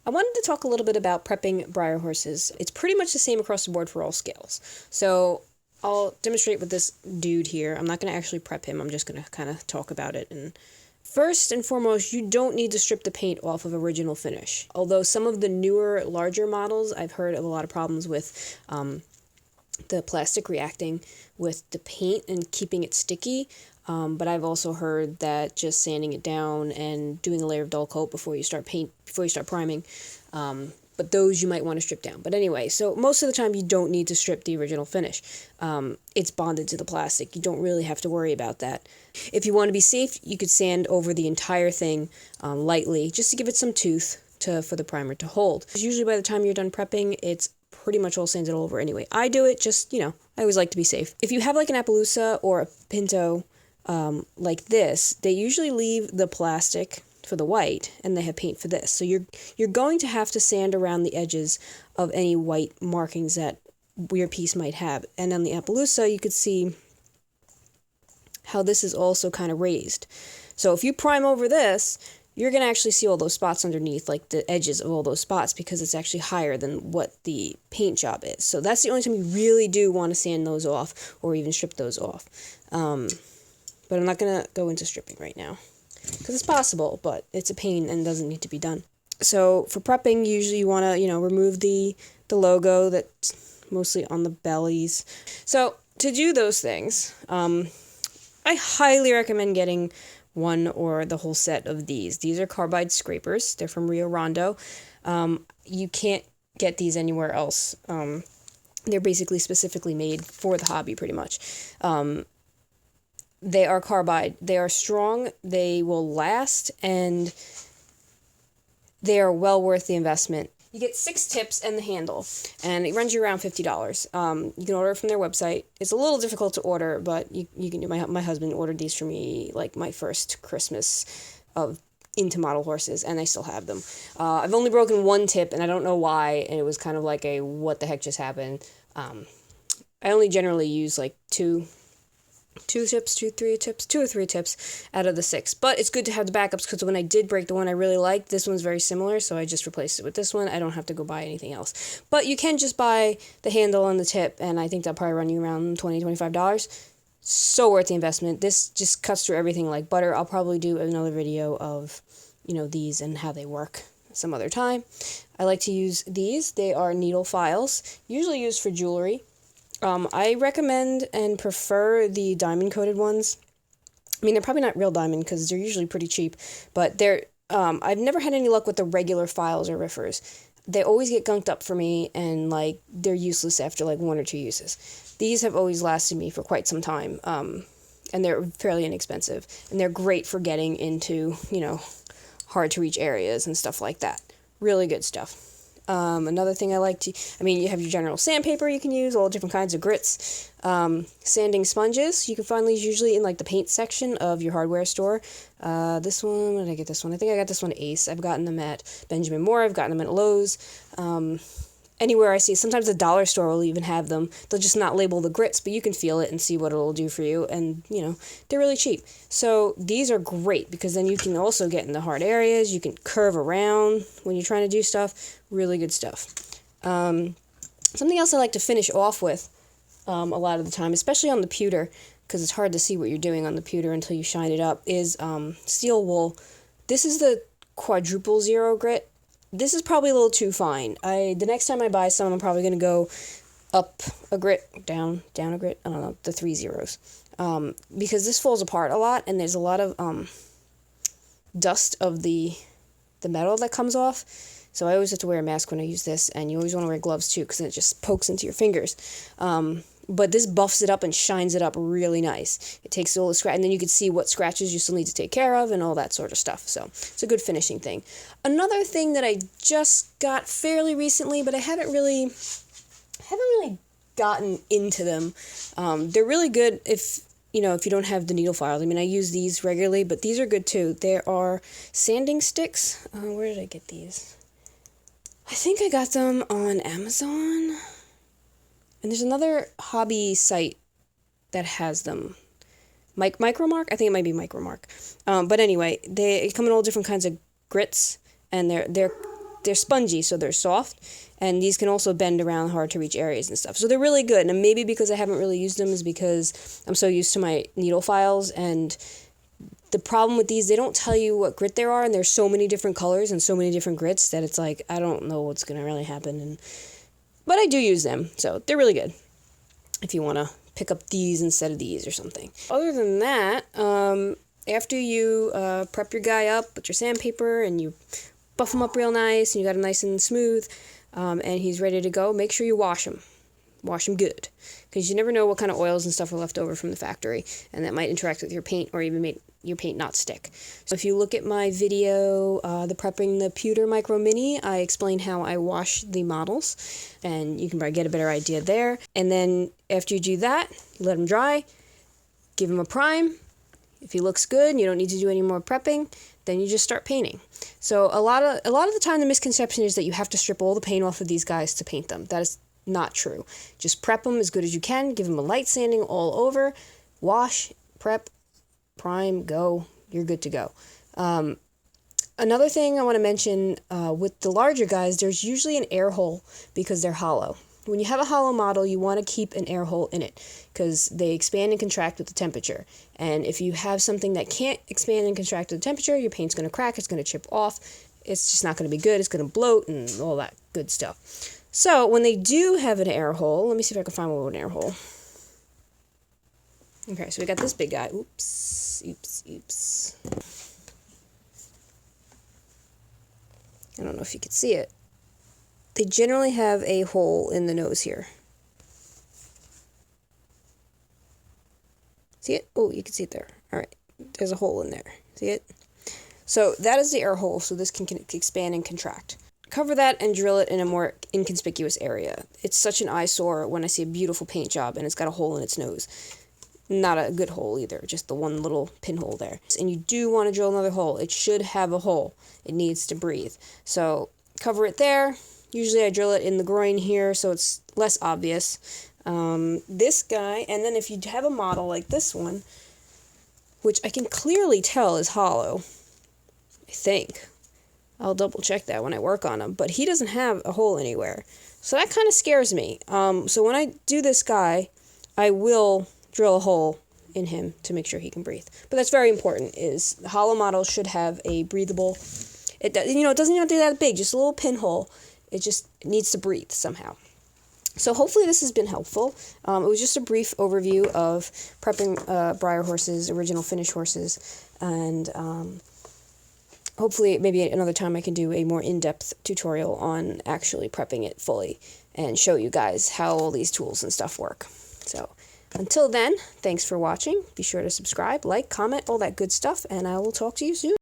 I wanted to talk a little bit about prepping Breyer horses. It's pretty much the same across the board for all scales. So I'll demonstrate with this dude here. I'm not going to actually prep him. I'm just going to kind of talk about it. And first and foremost, you don't need to strip the paint off of original finish. Although some of the newer, larger models, I've heard of a lot of problems with the plastic reacting with the paint and keeping it sticky. But I've also heard that just sanding it down and doing a layer of dull coat before you start priming. But those you might want to strip down. But anyway, so most of the time you don't need to strip the original finish. It's bonded to the plastic. You don't really have to worry about that. If you want to be safe, you could sand over the entire thing lightly, just to give it some tooth for the primer to hold. Usually by the time you're done prepping, it's pretty much all sanded over anyway. I do it just, I always like to be safe. If you have like an Appaloosa or a Pinto like this, they usually leave the plastic for the white and they have paint for this. So you're going to have to sand around the edges of any white markings that your piece might have. And on the Appaloosa, you could see how this is also kind of raised. So if you prime over this, you're going to actually see all those spots underneath, like the edges of all those spots, because it's actually higher than what the paint job is. So that's the only time you really do want to sand those off or even strip those off. But I'm not going to go into stripping right now because it's possible, but it's a pain and doesn't need to be done. So for prepping, usually you want to, remove the logo that's mostly on the bellies. So to do those things, I highly recommend getting one or the whole set of these. These are carbide scrapers. They're from Rio Rondo. You can't get these anywhere else. They're basically specifically made for the hobby, pretty much. They are carbide. They are strong. They will last, and they are well worth the investment. You get 6 tips and the handle, and it runs you around $50. You can order it from their website. It's a little difficult to order, but you can do. My husband ordered these for me like my first Christmas of into model horses, and I still have them. I've only broken 1 tip, and I don't know why, and it was kind of like a what the heck just happened. I only generally use like 2 or 3 tips out of the 6. But it's good to have the backups because when I did break the one I really liked, this one's very similar, so I just replaced it with this one. I don't have to go buy anything else. But you can just buy the handle and the tip, and I think that'll probably run you around $20, $25. So worth the investment. This just cuts through everything like butter. I'll probably do another video of, these and how they work some other time. I like to use these. They are needle files, usually used for jewelry. I recommend and prefer the diamond-coated ones. I mean, they're probably not real diamond because they're usually pretty cheap, but I've never had any luck with the regular files or riffers. They always get gunked up for me, and, they're useless after, 1 or 2 uses. These have always lasted me for quite some time, and they're fairly inexpensive, and they're great for getting into, hard-to-reach areas and stuff like that. Really good stuff. Another thing I like you have your general sandpaper you can use, all different kinds of grits. Sanding sponges, you can find these usually in the paint section of your hardware store. This one, where did I get this one? I think I got this one at Ace. I've gotten them at Benjamin Moore, I've gotten them at Lowe's. Anywhere I see, sometimes the dollar store will even have them. They'll just not label the grits, but you can feel it and see what it'll do for you, and, they're really cheap. So these are great, because then you can also get in the hard areas, you can curve around when you're trying to do stuff. Really good stuff. Something else I like to finish off with a lot of the time, especially on the pewter, because it's hard to see what you're doing on the pewter until you shine it up, is steel wool. This is the quadruple zero grit. This is probably a little too fine. The next time I buy some, I'm probably going to go up a grit, down a grit. I don't know, the 3 zeros. Because this falls apart a lot, and there's a lot of dust of the metal that comes off. So I always have to wear a mask when I use this, and you always want to wear gloves too, because it just pokes into your fingers. But this buffs it up and shines it up really nice. It takes all the scratch, and then you can see what scratches you still need to take care of and all that sort of stuff. So it's a good finishing thing. Another thing that I just got fairly recently, but I haven't really gotten into them. They're really good if you don't have the needle files. I mean, I use these regularly, but these are good too. There are sanding sticks. Where did I get these? I think I got them on Amazon. And there's another hobby site that has them. Micromark? I think it might be Micromark. But anyway, they come in all different kinds of grits, and they're they're spongy, so they're soft, and these can also bend around hard to reach areas and stuff. So they're really good, and maybe because I haven't really used them is because I'm so used to my needle files, and the problem with these, they don't tell you what grit there are, and there's so many different colors and so many different grits that it's like, I don't know what's going to really happen, but I do use them, so they're really good if you want to pick up these instead of these or something. Other than that, after you prep your guy up with your sandpaper and you buff him up real nice and you got him nice and smooth, and he's ready to go, make sure you wash him. Wash them good, because you never know what kind of oils and stuff are left over from the factory, and that might interact with your paint or even make your paint not stick. So if you look at my video, the prepping the pewter micro mini, I explain how I wash the models, and you can probably get a better idea there. And then after you do that, you let him dry, give him a prime. If he looks good and you don't need to do any more prepping, then you just start painting. So a lot of the time the misconception is that you have to strip all the paint off of these guys to paint them. That is not true. Just prep them as good as you can, give them a light sanding all over, wash, prep, prime, go, you're good to go. Another thing I want to mention, with the larger guys, there's usually an air hole because they're hollow. When you have a hollow model, you want to keep an air hole in it because they expand and contract with the temperature. And if you have something that can't expand and contract with the temperature, your paint's going to crack, it's going to chip off, it's just not going to be good, it's going to bloat and all that good stuff. So when they do have an air hole, let me see if I can find one with an air hole. Okay, so we got this big guy. Oops. I don't know if you can see it. They generally have a hole in the nose here. See it? Oh, you can see it there. All right, there's a hole in there. See it? So that is the air hole, so this can expand and contract. Cover that and drill it in a more inconspicuous area. It's such an eyesore when I see a beautiful paint job and it's got a hole in its nose. Not a good hole either, just the one little pinhole there. And you do want to drill another hole. It should have a hole. It needs to breathe. So cover it there. Usually I drill it in the groin here so it's less obvious. This guy, and then if you have a model like this one, which I can clearly tell is hollow, I think. I'll double check that when I work on him, but he doesn't have a hole anywhere. So that kind of scares me. So when I do this guy, I will drill a hole in him to make sure he can breathe. But that's very important, is the hollow model should have a breathable, it doesn't have to be that big, just a little pinhole. It just needs to breathe somehow. So hopefully this has been helpful. It was just a brief overview of prepping Breyer horses, original finish horses, and hopefully maybe another time I can do a more in-depth tutorial on actually prepping it fully and show you guys how all these tools and stuff work. So until then, thanks for watching. Be sure to subscribe, like, comment, all that good stuff, and I will talk to you soon.